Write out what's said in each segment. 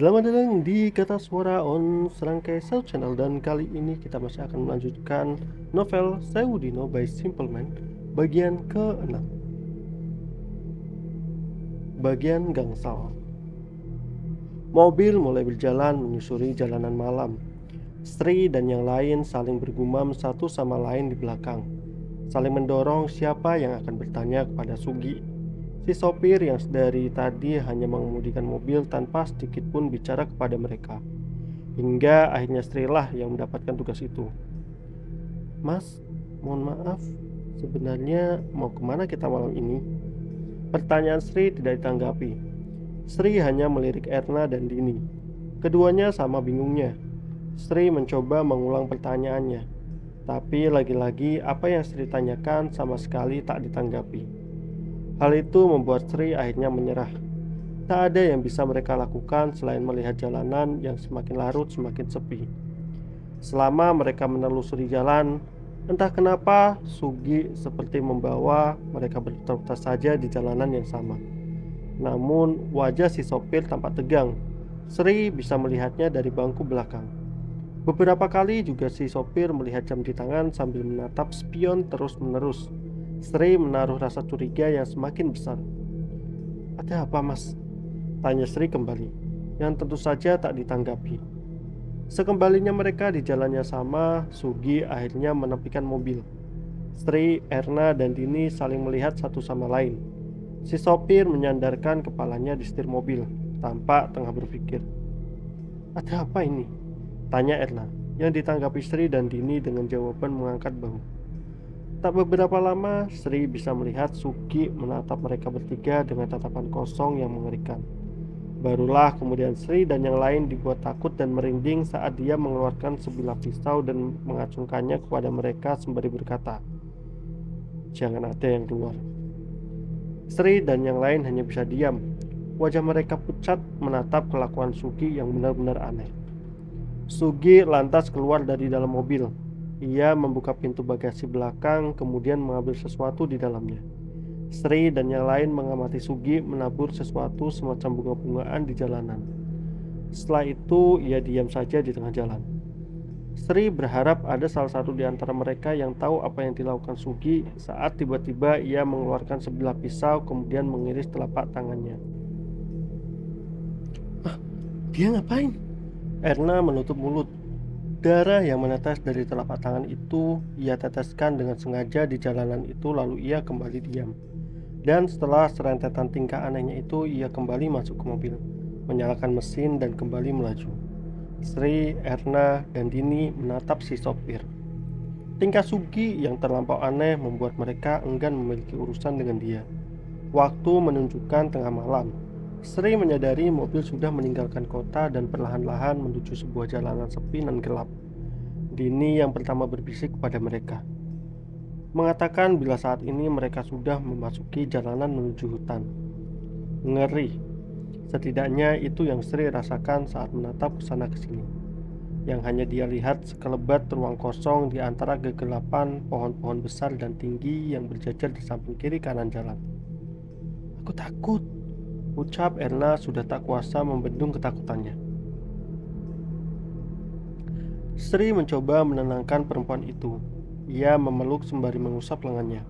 Selamat datang di Kata Suara on Serangkai Sound Channel, dan kali ini kita masih akan melanjutkan novel Seudino by Simple Man bagian ke-6, bagian gangsal. Mobil mulai berjalan menyusuri jalanan malam. Sri dan yang lain saling bergumam satu sama lain di belakang, saling mendorong siapa yang akan bertanya kepada Sugi, si sopir yang dari tadi hanya mengemudikan mobil tanpa sedikit pun bicara kepada mereka. Hingga akhirnya Sri lah yang mendapatkan tugas itu. Mas, mohon maaf, sebenarnya mau kemana kita malam ini? Pertanyaan Sri tidak ditanggapi. Sri hanya melirik Erna dan Dini. Keduanya sama bingungnya. Sri mencoba mengulang pertanyaannya, tapi lagi-lagi apa yang Sri tanyakan sama sekali tak ditanggapi. Hal itu membuat Sri akhirnya menyerah. Tak ada yang bisa mereka lakukan selain melihat jalanan yang semakin larut semakin sepi. Selama mereka menelusuri jalan, entah kenapa Sugi seperti membawa mereka berputar saja di jalanan yang sama. Namun wajah si sopir tampak tegang. Sri bisa melihatnya dari bangku belakang. Beberapa kali juga si sopir melihat jam di tangan sambil menatap spion terus-menerus. Sri menaruh rasa curiga yang semakin besar. "Ada apa, Mas?" tanya Sri kembali, yang tentu saja tak ditanggapi. Sekembalinya mereka di jalan yang sama, Sugi akhirnya menepikan mobil. Sri, Erna, dan Dini saling melihat satu sama lain. Si sopir menyandarkan kepalanya di setir mobil, tampak tengah berpikir. "Ada apa ini?" tanya Erna, yang ditanggapi Sri dan Dini dengan jawaban mengangkat bahu. Tak beberapa lama, Sri bisa melihat Sugi menatap mereka bertiga dengan tatapan kosong yang mengerikan. Barulah kemudian Sri dan yang lain dibuat takut dan merinding saat dia mengeluarkan sebilah pisau dan mengacungkannya kepada mereka sembari berkata, "Jangan ada yang keluar." Sri dan yang lain hanya bisa diam. Wajah mereka pucat menatap kelakuan Sugi yang benar-benar aneh. Sugi lantas keluar dari dalam mobil. Ia membuka pintu bagasi belakang, kemudian mengambil sesuatu di dalamnya. Sri dan yang lain mengamati Sugi menabur sesuatu semacam bunga-bungaan di jalanan. Setelah itu, ia diam saja di tengah jalan. Sri berharap ada salah satu di antara mereka yang tahu apa yang dilakukan Sugi saat tiba-tiba ia mengeluarkan sebilah pisau kemudian mengiris telapak tangannya. "Ah, dia ngapain?" Erna menutup mulut. Darah yang menetes dari telapak tangan itu ia teteskan dengan sengaja di jalanan itu, lalu ia kembali diam. Dan setelah serentetan tingkah anehnya itu, ia kembali masuk ke mobil, menyalakan mesin dan kembali melaju. Sri, Erna, dan Dini menatap si sopir. Tingkah Sugi yang terlampau aneh membuat mereka enggan memiliki urusan dengan dia. Waktu menunjukkan tengah malam. Sri menyadari mobil sudah meninggalkan kota dan perlahan-lahan menuju sebuah jalanan sepi dan gelap. Dini yang pertama berbisik kepada mereka, mengatakan bila saat ini mereka sudah memasuki jalanan menuju hutan. Ngeri. Setidaknya itu yang Sri rasakan saat menatap ke sana ke sini. Yang hanya dia lihat sekelebat ruang kosong di antara kegelapan pohon-pohon besar dan tinggi yang berjajar di samping kiri kanan jalan. "Aku takut," ucap Erna sudah tak kuasa membendung ketakutannya. Sri mencoba menenangkan perempuan itu. Ia memeluk sembari mengusap lengannya.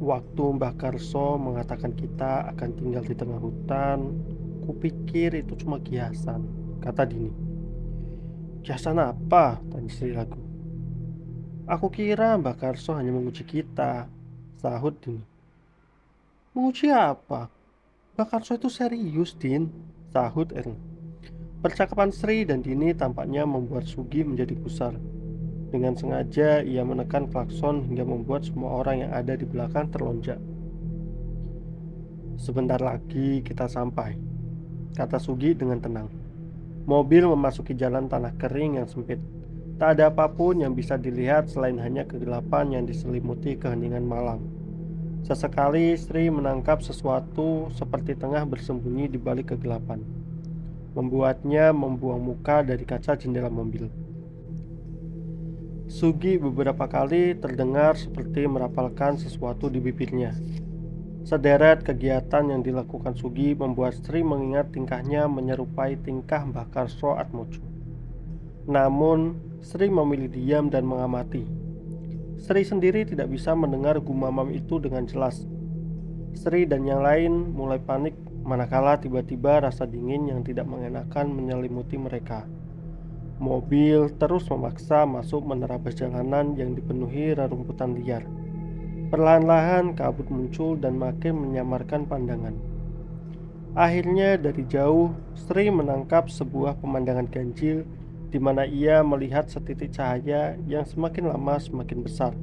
"Waktu Mbah Karso mengatakan kita akan tinggal di tengah hutan, kupikir itu cuma kiasan," kata Dini. "Kiasan apa?" tanya Sri ragu. "Aku kira Mbah Karso hanya menguji kita," sahut Dini. "Menguji apa? Mbah Karso itu serius, Din," sahut Erna. Percakapan Sri dan Dini tampaknya membuat Sugi menjadi gusar. Dengan sengaja ia menekan klakson hingga membuat semua orang yang ada di belakang terlonjak. "Sebentar lagi kita sampai," kata Sugi dengan tenang. Mobil memasuki jalan tanah kering yang sempit. Tak ada apapun yang bisa dilihat selain hanya kegelapan yang diselimuti keheningan malam. Sesekali Sri menangkap sesuatu seperti tengah bersembunyi di balik kegelapan, membuatnya membuang muka dari kaca jendela mobil. Sugi beberapa kali terdengar seperti merapalkan sesuatu di bibirnya. Sederet kegiatan yang dilakukan Sugi membuat Sri mengingat tingkahnya menyerupai tingkah Mbah Karso Atmojo. Namun, Sri memilih diam dan mengamati. Sri sendiri tidak bisa mendengar gumaman itu dengan jelas. Sri dan yang lain mulai panik manakala tiba-tiba rasa dingin yang tidak mengenakan menyelimuti mereka. Mobil terus memaksa masuk menerabas jalanan yang dipenuhi rerumputan liar. Perlahan-lahan kabut muncul dan makin menyamarkan pandangan. Akhirnya dari jauh, Sri menangkap sebuah pemandangan ganjil di mana ia melihat setitik cahaya yang semakin lama semakin besar.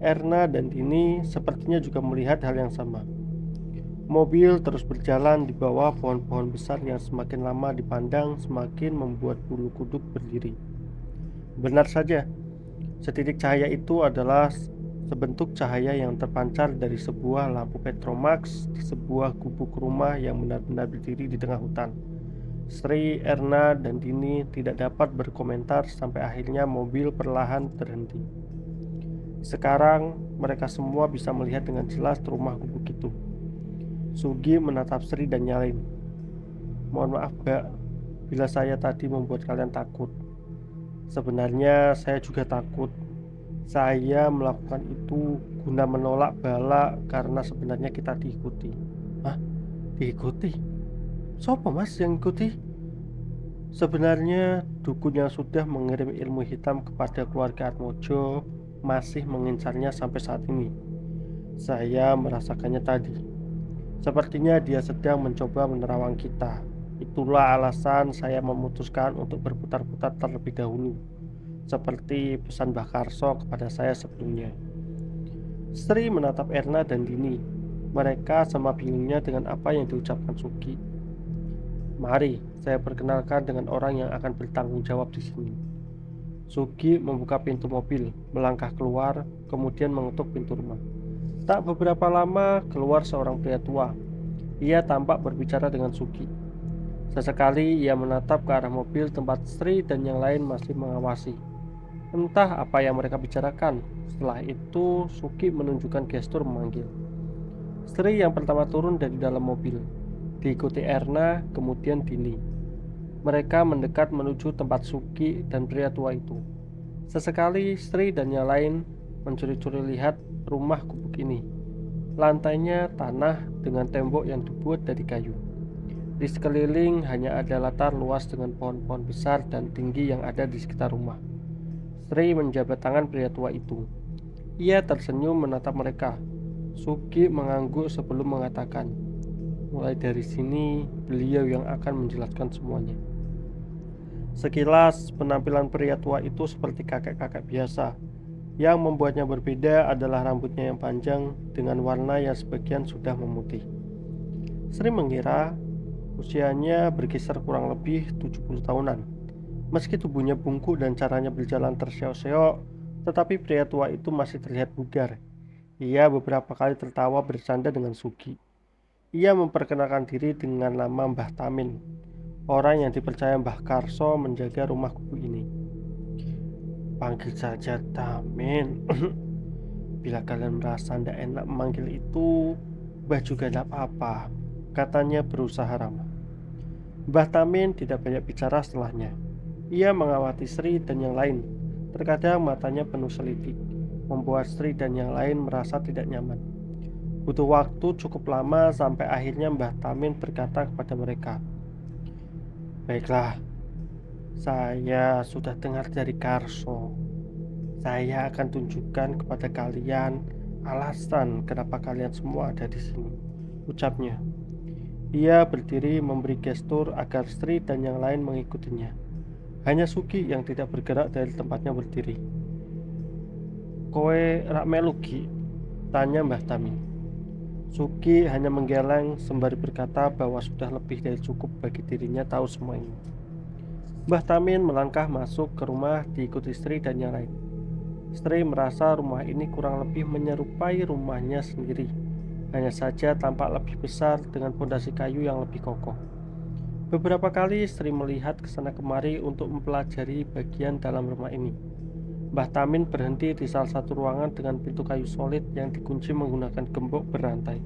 Erna dan Dini sepertinya juga melihat hal yang sama. Mobil terus berjalan di bawah pohon-pohon besar yang semakin lama dipandang semakin membuat bulu kuduk berdiri. Benar saja, setitik cahaya itu adalah sebentuk cahaya yang terpancar dari sebuah lampu Petromax di sebuah gubuk rumah yang benar-benar berdiri di tengah hutan. Sri, Erna, dan Dini tidak dapat berkomentar sampai akhirnya mobil perlahan berhenti. Sekarang mereka semua bisa melihat dengan jelas rumah gubuk itu. Sugi menatap Sri dan nyalin. Mohon maaf, Mbak, bila saya tadi membuat kalian takut. Sebenarnya saya juga takut. Saya melakukan itu guna menolak bala karena sebenarnya kita diikuti. Hah? Diikuti? Siapa mas yang ikuti? Sebenarnya dukun yang sudah mengirim ilmu hitam kepada keluarga Atmojo masih mengincarnya sampai saat ini. Saya merasakannya tadi. Sepertinya dia sedang mencoba menerawang kita. Itulah alasan saya memutuskan untuk berputar-putar terlebih dahulu, seperti pesan Mbah Karso kepada saya sebelumnya. Sri menatap Erna dan Dini. Mereka sama bingungnya dengan apa yang diucapkan Sugi. Mari saya perkenalkan dengan orang yang akan bertanggung jawab di sini. Sugi membuka pintu mobil, melangkah keluar, kemudian mengetuk pintu rumah. Tak beberapa lama keluar seorang pria tua. Ia tampak berbicara dengan Sugi. Sesekali ia menatap ke arah mobil tempat Sri dan yang lain masih mengawasi. Entah apa yang mereka bicarakan. Setelah itu Sugi menunjukkan gestur memanggil. Sri yang pertama turun dari dalam mobil, diikuti Erna, kemudian Dini. Mereka mendekat menuju tempat Sugi dan pria tua itu. Sesekali Sri dan yang lain mencuri-curi lihat rumah gubuk ini. Lantainya tanah dengan tembok yang dibuat dari kayu. Di sekeliling hanya ada latar luas dengan pohon-pohon besar dan tinggi yang ada di sekitar rumah. Sri menjabat tangan pria tua itu. Ia tersenyum menatap mereka. Sugi mengangguk sebelum mengatakan, mulai dari sini beliau yang akan menjelaskan semuanya. Sekilas penampilan pria tua itu seperti kakek-kakek biasa. Yang membuatnya berbeda adalah rambutnya yang panjang dengan warna yang sebagian sudah memutih. Sri mengira usianya berkisar kurang lebih 70 tahunan. Meski tubuhnya bungkuk dan caranya berjalan terseok-seok, tetapi pria tua itu masih terlihat bugar. Ia beberapa kali tertawa bercanda dengan Sugi. Ia memperkenalkan diri dengan nama Mbah Tamin, orang yang dipercaya Mbah Karso menjaga rumah gubuk ini. Panggil saja Tamin. Bila kalian merasa tidak enak memanggil itu, Mbah juga tidak apa-apa, katanya berusaha ramah. Mbah Tamin tidak banyak bicara setelahnya. Ia mengawati Sri dan yang lain. Terkadang matanya penuh selidik, membuat Sri dan yang lain merasa tidak nyaman. Butuh waktu cukup lama sampai akhirnya Mbah Tamin berkata kepada mereka, baiklah, saya sudah dengar dari Karso. Saya akan tunjukkan kepada kalian alasan kenapa kalian semua ada di sini, ucapnya. Ia berdiri memberi gestur agar Sri dan yang lain mengikutinya. Hanya Sugi yang tidak bergerak dari tempatnya berdiri. Kowe rak melugi? Tanya Mbah Tamin. Sugi hanya menggeleng sembari berkata bahwa sudah lebih dari cukup bagi dirinya tahu semua ini. Mbah Tamin melangkah masuk ke rumah diikuti Sri dan yang lain. Sri merasa rumah ini kurang lebih menyerupai rumahnya sendiri. Hanya saja tampak lebih besar dengan fondasi kayu yang lebih kokoh. Beberapa kali Sri melihat ke sana kemari untuk mempelajari bagian dalam rumah ini. Mbah Tamin berhenti di salah satu ruangan dengan pintu kayu solid yang dikunci menggunakan gembok berantai.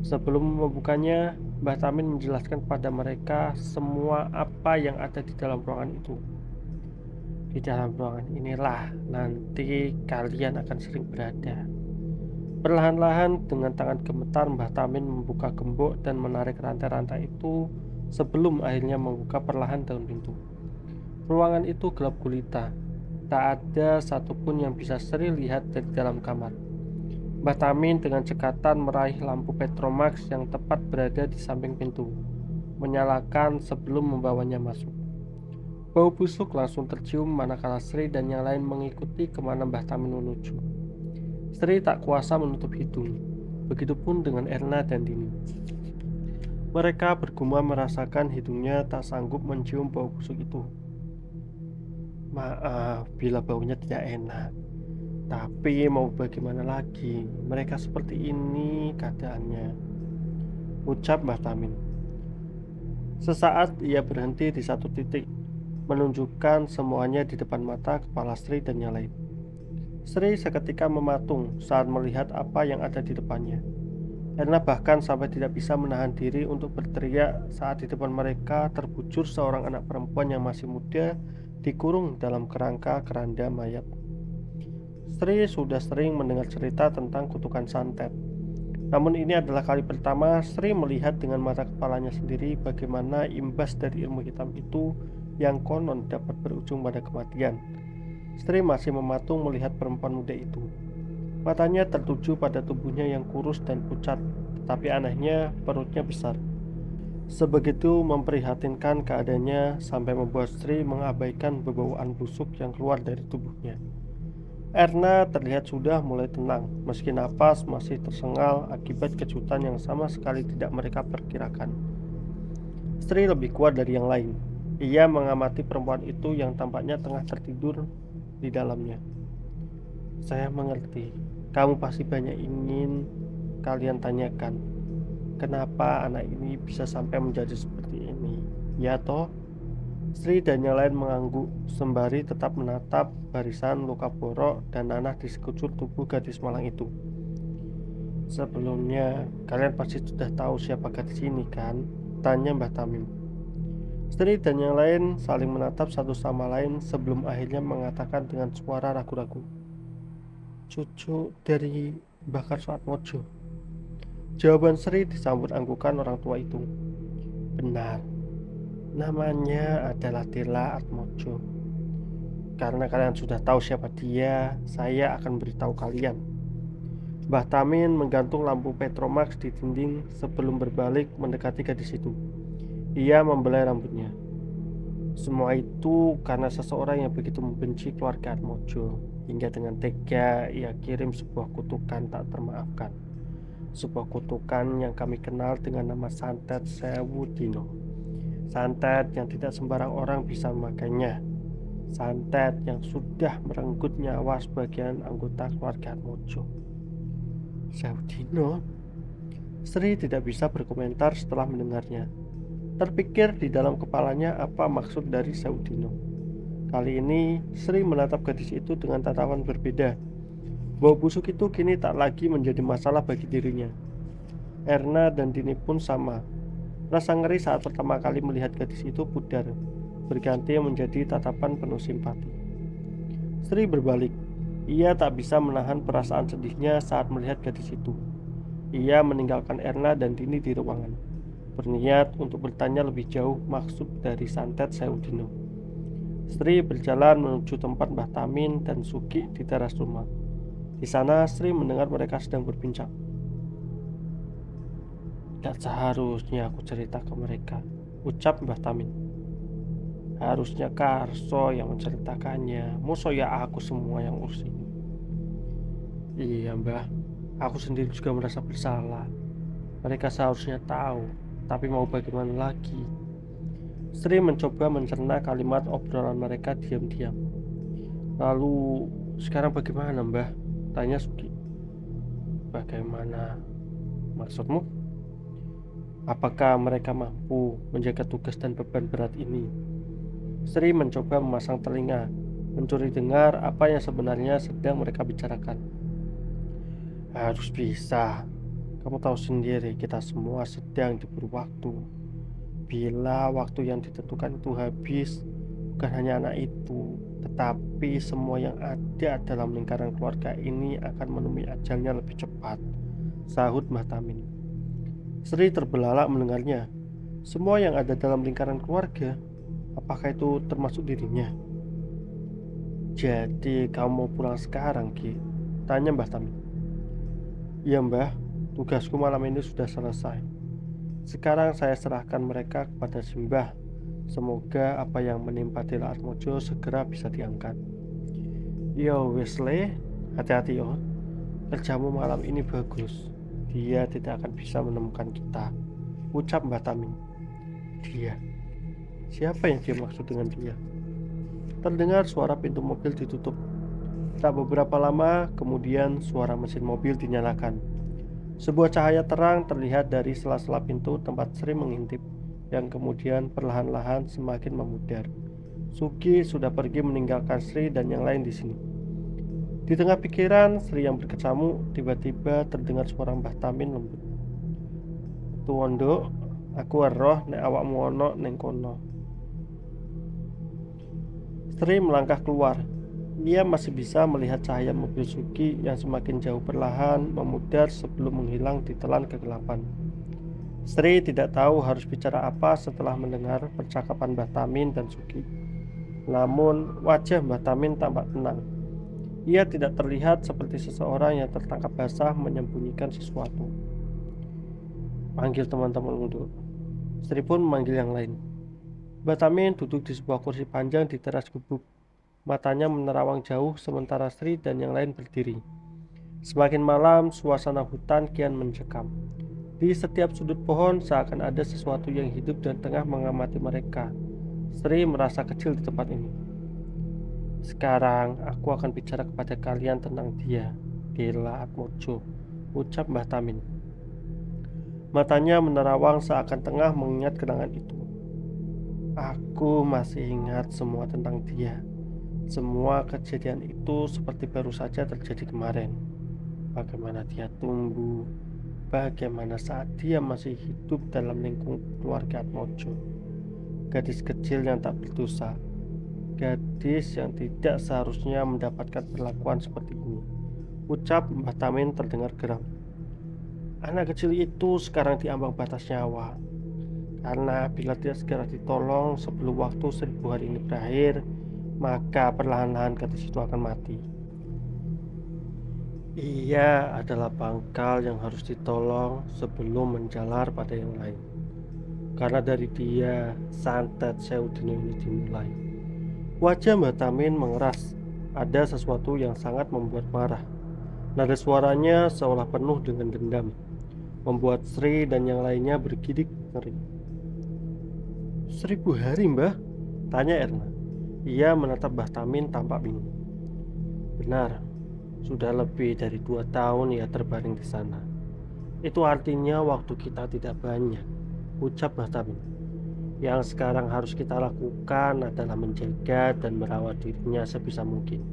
Sebelum membukanya, Mbah Tamin menjelaskan kepada mereka semua apa yang ada di dalam ruangan itu. Di dalam ruangan inilah nanti kalian akan sering berada. Perlahan-lahan dengan tangan gemetar Mbah Tamin membuka gembok dan menarik rantai-rantai itu sebelum akhirnya membuka perlahan daun pintu. Ruangan itu gelap gulita. Tak ada satupun yang bisa Sri lihat dari dalam kamar. Mbah Tamin dengan cekatan meraih lampu Petromax yang tepat berada di samping pintu, menyalakan sebelum membawanya masuk. Bau busuk langsung tercium manakala Sri dan yang lain mengikuti kemana Mbah Tamin menuju. Sri tak kuasa menutup hidung, begitupun dengan Erna dan Dini. Mereka bergumam merasakan hidungnya tak sanggup mencium bau busuk itu. Maaf bila baunya tidak enak, tapi mau bagaimana lagi, mereka seperti ini keadaannya, ucap Mbah Tamin. Sesaat ia berhenti di satu titik, menunjukkan semuanya di depan mata kepala Sri dan yang lain. Sri seketika mematung saat melihat apa yang ada di depannya. Erna bahkan sampai tidak bisa menahan diri untuk berteriak saat di depan mereka terbujur seorang anak perempuan yang masih muda dikurung dalam kerangka keranda mayat. Sri sudah sering mendengar cerita tentang kutukan santet. Namun ini adalah kali pertama Sri melihat dengan mata kepalanya sendiri bagaimana imbas dari ilmu hitam itu yang konon dapat berujung pada kematian. Sri masih mematung melihat perempuan muda itu. Matanya tertuju pada tubuhnya yang kurus dan pucat, tetapi anehnya perutnya besar. Sebegitu memprihatinkan keadaannya sampai membuat Sri mengabaikan bebauan busuk yang keluar dari tubuhnya. Erna terlihat sudah mulai tenang, meski napas masih tersengal akibat kejutan yang sama sekali tidak mereka perkirakan. Sri lebih kuat dari yang lain. Ia mengamati perempuan itu yang tampaknya tengah tertidur di dalamnya. Saya mengerti, kamu pasti banyak ingin kalian tanyakan. Kenapa anak ini bisa sampai menjadi seperti ini? Ya toh? Sri dan yang lain mengangguk sembari tetap menatap barisan luka borok dan nanah di sekujur tubuh gadis malang itu. Sebelumnya, kalian pasti sudah tahu siapa gadis ini kan? Tanya Mbah Tamim. Sri dan yang lain saling menatap satu sama lain sebelum akhirnya mengatakan dengan suara ragu-ragu. Cucu dari Mbah Karso Atmojo. Jawaban Sri disambut anggukan orang tua itu. Benar. Namanya adalah Dela Atmojo. Karena kalian sudah tahu siapa dia, saya akan beritahu kalian. Mbah Tamin menggantung lampu Petromax di dinding sebelum berbalik mendekati gadis itu. Ia membelai rambutnya. Semua itu karena seseorang yang begitu membenci keluarga Atmojo, hingga dengan tega ia kirim sebuah kutukan tak termaafkan. Sebuah kutukan yang kami kenal dengan nama santet Sewu Dino. Santet yang tidak sembarang orang bisa memakainya. Santet yang sudah merenggut nyawa sebagian anggota keluarga Atmojo. Sewu Dino? Sri tidak bisa berkomentar setelah mendengarnya. Terpikir di dalam kepalanya apa maksud dari Sewu Dino. Kali ini Sri menatap gadis itu dengan tatapan berbeda. Bau busuk itu kini tak lagi menjadi masalah bagi dirinya. Erna dan Dini pun sama. Rasa ngeri saat pertama kali melihat gadis itu pudar, berganti menjadi tatapan penuh simpati. Sri berbalik. Ia tak bisa menahan perasaan sedihnya saat melihat gadis itu. Ia meninggalkan Erna dan Dini di ruangan, berniat untuk bertanya lebih jauh maksud dari santet Sewu Dino. Sri berjalan menuju tempat Mbah Tamin dan Suki di teras rumah. Di sana Sri mendengar mereka sedang berbincang. Tidak seharusnya aku cerita ke mereka, ucap Mbah Tamin. Harusnya Karso yang menceritakannya. Masa ya aku semua yang urus ini? Iya Mbah, aku sendiri juga merasa bersalah. Mereka seharusnya tahu, tapi mau bagaimana lagi? Sri mencoba mencerna kalimat obrolan mereka diam-diam. Lalu, sekarang bagaimana Mbah? Tanya Suki. Bagaimana? Maksudmu? Apakah mereka mampu menjaga tugas dan beban berat ini? Sri mencoba memasang telinga, mencuri dengar apa yang sebenarnya sedang mereka bicarakan. Harus bisa. Kamu tahu sendiri kita semua sedang diberi waktu. Bila waktu yang ditentukan itu habis, bukan hanya anak itu, tetapi semua yang ada dalam lingkaran keluarga ini akan menemui ajalnya lebih cepat, sahut Mbah Tamin. Sri terbelalak mendengarnya. Semua yang ada dalam lingkaran keluarga, apakah itu termasuk dirinya? Jadi kamu mau pulang sekarang, Ki? Tanya Mbah Tamin. Iya Mbah, tugasku malam ini sudah selesai. Sekarang saya serahkan mereka kepada Simbah. Semoga apa yang menimpa Dela Atmojo segera bisa diangkat. Yo Wesley, hati-hati yo. Kerjamu malam ini bagus. Dia tidak akan bisa menemukan kita, ucap Mbah Tamin. Dia? Siapa yang dia maksud dengan dia? Terdengar suara pintu mobil ditutup. Tak beberapa lama kemudian suara mesin mobil dinyalakan. Sebuah cahaya terang terlihat dari sela-sela pintu tempat Sri mengintip, yang kemudian perlahan-lahan semakin memudar. Sugi sudah pergi meninggalkan Sri dan yang lain di sini. Di tengah pikiran Sri yang berkecamuk, tiba-tiba terdengar suara Mbah Tamin lembut. Tuwondo, aku weruh nek awakmu ana ning kono. Sri melangkah keluar. Ia masih bisa melihat cahaya mobil Sugi yang semakin jauh perlahan memudar sebelum menghilang di telan kegelapan. Sri tidak tahu harus bicara apa setelah mendengar percakapan Mbah Tamin dan Sugi. Namun wajah Mbah Tamin tampak tenang. Ia tidak terlihat seperti seseorang yang tertangkap basah menyembunyikan sesuatu. Panggil teman-teman untuk. Sri pun memanggil yang lain. Mbah Tamin duduk di sebuah kursi panjang di teras gubuk. Matanya menerawang jauh sementara Sri dan yang lain berdiri. Semakin malam, suasana hutan kian mencekam. Di setiap sudut pohon seakan ada sesuatu yang hidup dan tengah mengamati mereka. Sri merasa kecil di tempat ini. Sekarang aku akan bicara kepada kalian tentang dia, Dela Atmojo, ucap Mbah Tamin. Matanya menerawang seakan tengah mengingat kenangan itu. Aku masih ingat semua tentang dia. Semua kejadian itu seperti baru saja terjadi kemarin. Bagaimana dia tumbuh, bagaimana saat dia masih hidup dalam lingkungan keluarga Atmojo. Gadis kecil yang tak berdosa, gadis yang tidak seharusnya mendapatkan perlakuan seperti ini, ucap Mbah Tamin terdengar geram. Anak kecil itu sekarang diambang batas nyawa, karena bila tidak segera ditolong sebelum waktu 1000 hari ini berakhir, maka perlahan-lahan gadis itu akan mati. Ia adalah pangkal yang harus ditolong sebelum menjalar pada yang lain. Karena dari dia, santet Seudino ini dimulai. Wajah Mbah Tamin mengeras. Ada sesuatu yang sangat membuat marah. Nada suaranya seolah penuh dengan dendam, membuat Sri dan yang lainnya bergidik ngeri. 1000 hari Mbah? Tanya Erna. Ia menatap Mbah Tamin tampak bingung. Benar, sudah lebih dari 2 tahun ia terbaring di sana. Itu artinya waktu kita tidak banyak, ucap Mbah Tamin. Yang sekarang harus kita lakukan adalah menjaga dan merawat dirinya sebisa mungkin.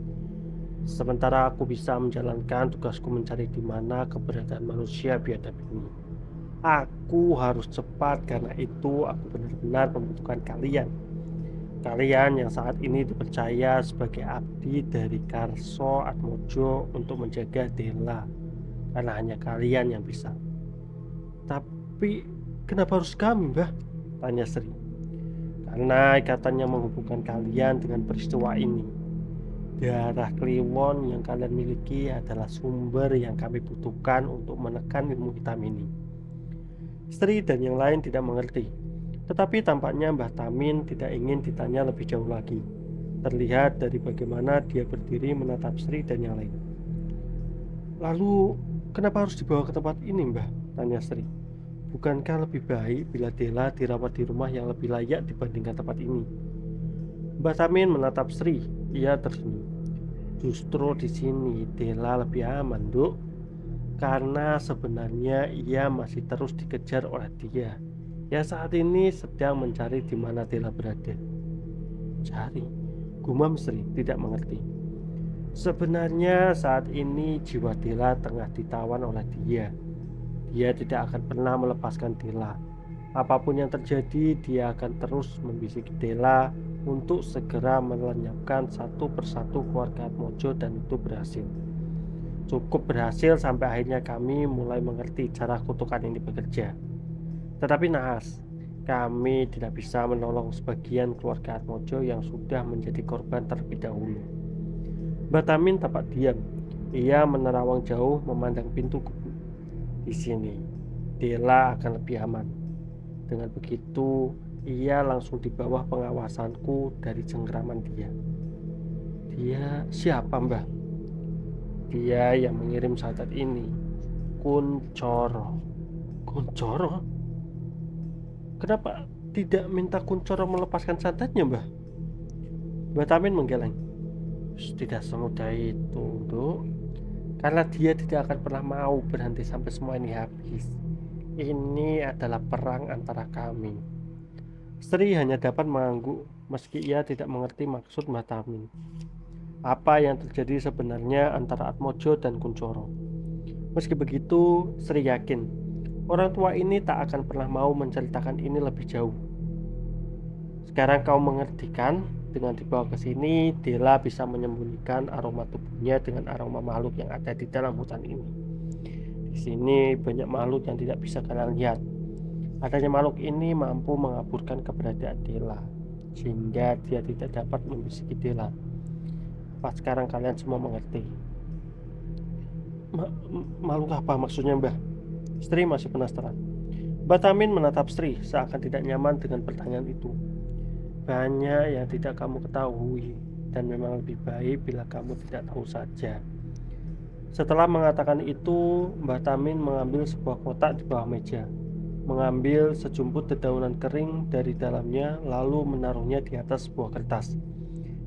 Sementara aku bisa menjalankan tugasku mencari di mana keberadaan manusia biadab ini. Aku harus cepat karena itu aku benar-benar membutuhkan kalian. Kalian yang saat ini dipercaya sebagai abdi dari Karso Atmojo untuk menjaga Dela, karena hanya kalian yang bisa. Tapi kenapa harus kami, Mbah? Tanya Sri. Karena ikatannya menghubungkan kalian dengan peristiwa ini. Darah Kliwon yang kalian miliki adalah sumber yang kami butuhkan untuk menekan ilmu hitam ini. Sri dan yang lain tidak mengerti. Tetapi tampaknya Mbah Tamin tidak ingin ditanya lebih jauh lagi. Terlihat dari bagaimana dia berdiri menatap Sri dan yang lain. Lalu, kenapa harus dibawa ke tempat ini, Mbah? Tanya Sri. Bukankah lebih baik bila Dela dirawat di rumah yang lebih layak dibandingkan tempat ini? Mbah Tamin menatap Sri. Ia tersenyum. Justru di sini Dela lebih aman, Duk. Karena sebenarnya ia masih terus dikejar oleh dia yang saat ini sedang mencari di mana Dela berada. Cari, gumam Sri tidak mengerti. Sebenarnya saat ini jiwa Dela tengah ditawan oleh dia. Dia tidak akan pernah melepaskan Dela. Apapun yang terjadi, dia akan terus membisiki Dela untuk segera melenyapkan satu persatu keluarga Atmojo, dan itu berhasil. Cukup berhasil sampai akhirnya kami mulai mengerti cara kutukan ini bekerja. Tetapi naas, kami tidak bisa menolong sebagian keluarga Atmojo yang sudah menjadi korban terlebih dahulu. Batamin tampak diam. Ia menerawang jauh memandang pintu gubuk. Di sini, Dela akan lebih aman. Dengan begitu, ia langsung di bawah pengawasanku dari cengkeraman dia. Dia siapa, Mbah? Dia yang mengirim santet ini, Kuncoro. Kuncoro? Kenapa tidak minta Kuncoro melepaskan santetnya, Mbah? Batamin menggeleng. Tidak semudah itu, Nduk. Karena dia tidak akan pernah mau berhenti sampai semua ini habis. Ini adalah perang antara kami. Sri hanya dapat mengangguk meski ia tidak mengerti maksud Batamin. Apa yang terjadi sebenarnya antara Atmojo dan Kuncoro? Meski begitu, Sri yakin orang tua ini tak akan pernah mau menceritakan ini lebih jauh. Sekarang kau mengerti kan? Dengan dibawa ke sini, Dela bisa menyembunyikan aroma tubuhnya dengan aroma makhluk yang ada di dalam hutan ini. Di sini banyak makhluk yang tidak bisa kalian lihat. Adanya makhluk ini mampu mengaburkan keberadaan Dela, sehingga dia tidak dapat membisiki Dela. Pas sekarang kalian semua mengerti. Makhluk apa maksudnya, Mbah? Sri masih penasaran. Batamin menatap Sri seakan tidak nyaman dengan pertanyaan itu. Banyak yang tidak kamu ketahui, dan memang lebih baik bila kamu tidak tahu saja. Setelah mengatakan itu, Mbah Tamin mengambil sebuah kotak di bawah meja, mengambil sejumput dedaunan kering dari dalamnya, lalu menaruhnya di atas sebuah kertas.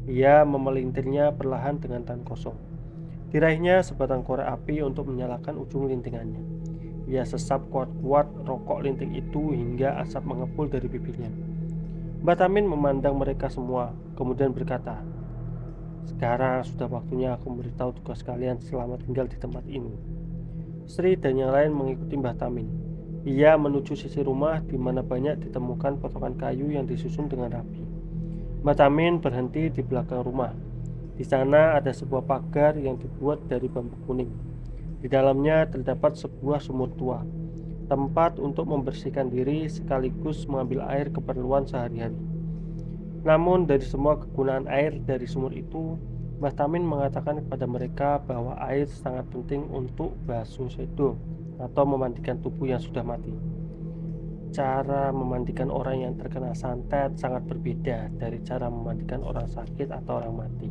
Ia memelintirnya perlahan dengan tangan kosong. Diraihnya sebatang korek api untuk menyalakan ujung lintingannya. Ia sesap kuat-kuat rokok linting itu hingga asap mengepul dari bibirnya. Batamin memandang mereka semua, kemudian berkata, "Sekarang sudah waktunya aku memberitahu tugas kalian selama tinggal di tempat ini." Sri dan yang lain mengikuti Batamin. Ia menuju sisi rumah di mana banyak ditemukan potongan kayu yang disusun dengan rapi. Batamin berhenti di belakang rumah. Di sana ada sebuah pagar yang dibuat dari bambu kuning. Di dalamnya terdapat sebuah sumur tua, tempat untuk membersihkan diri sekaligus mengambil air keperluan sehari-hari. Namun dari semua kegunaan air dari sumur itu, Mbah Tamin mengatakan kepada mereka bahwa air sangat penting untuk basuh sedo atau memandikan tubuh yang sudah mati. Cara memandikan orang yang terkena santet sangat berbeda dari cara memandikan orang sakit atau orang mati.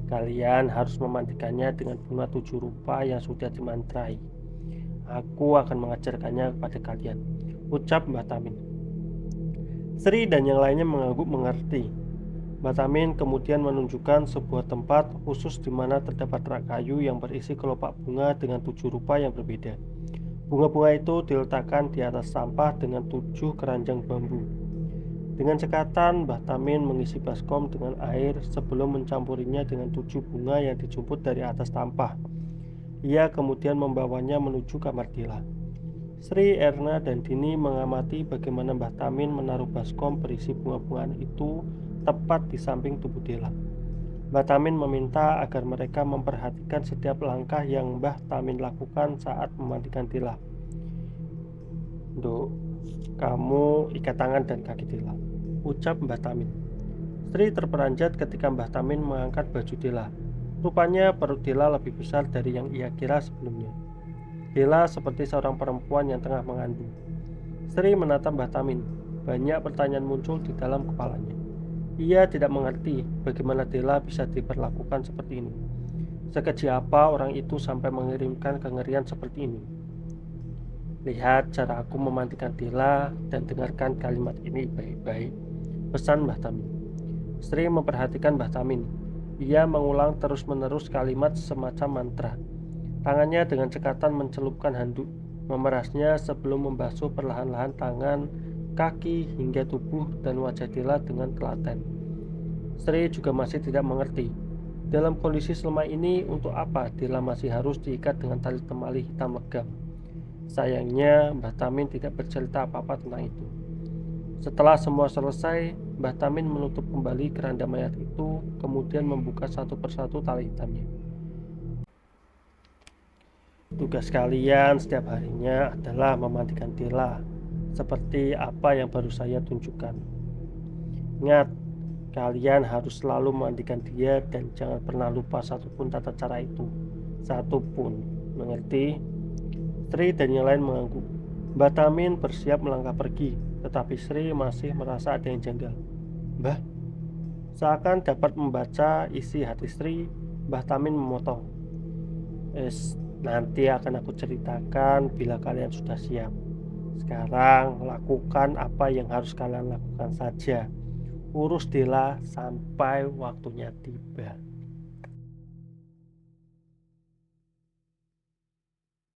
Kalian harus memandikannya dengan bunga 7 rupa yang sudah dimantrai. Aku akan mengajarkannya kepada kalian, ucap Mbah Tamin. Sri dan yang lainnya mengangguk mengerti. Mbah Tamin kemudian menunjukkan sebuah tempat khusus di mana terdapat rak kayu yang berisi kelopak bunga dengan 7 rupa yang berbeda. Bunga-bunga itu diletakkan di atas sampah dengan 7 keranjang bambu. Dengan cekatan, Mbah Tamin mengisi baskom dengan air sebelum mencampurinya dengan 7 bunga yang dijemput dari atas sampah. Ia kemudian membawanya menuju kamar Dela. Sri, Erna, dan Dini mengamati bagaimana Mbah Tamin menaruh baskom berisi bunga-bungaan itu tepat di samping tubuh Dela. Mbah Tamin meminta agar mereka memperhatikan setiap langkah yang Mbah Tamin lakukan saat memandikan Dela. "Nduk, kamu ikat tangan dan kaki Dela," ucap Mbah Tamin. Sri terperanjat ketika Mbah Tamin mengangkat baju Dela. Rupanya perut Dela lebih besar dari yang ia kira sebelumnya. Dela seperti seorang perempuan yang tengah mengandung. Sri menatap Mbah Tamin. Banyak pertanyaan muncul di dalam kepalanya. Ia tidak mengerti bagaimana Dela bisa diperlakukan seperti ini. Sekeji apa orang itu sampai mengirimkan kengerian seperti ini? "Lihat cara aku memandikan Dela dan dengarkan kalimat ini baik-baik," pesan Mbah Tamin. Sri memperhatikan Mbah Tamin. Ia mengulang terus-menerus kalimat semacam mantra. Tangannya dengan cekatan mencelupkan handuk, memerasnya sebelum membasuh perlahan-lahan tangan, kaki, hingga tubuh dan wajah Dela dengan telaten. Sri juga masih tidak mengerti. Dalam kondisi selemah ini, untuk apa Dela masih harus diikat dengan tali temali hitam legam? Sayangnya, Mbah Tamin tidak bercerita apa-apa tentang itu. Setelah semua selesai, Mbah Tamin menutup kembali keranda mayat itu, kemudian membuka satu persatu tali hitamnya. Tugas kalian setiap harinya adalah memandikan Tila, seperti apa yang baru saya tunjukkan. Ingat, kalian harus selalu memandikan dia dan jangan pernah lupa satupun tata cara itu. Satupun, mengerti? Sri dan yang lain mengangguk. Mbah Tamin bersiap melangkah pergi, tetapi Sri masih merasa ada yang janggal. Mbah, seakan dapat membaca isi hati Sri, Mbah Tamin memotong. Nanti akan aku ceritakan bila kalian sudah siap. Sekarang lakukan apa yang harus kalian lakukan saja. Urus Dela sampai waktunya tiba.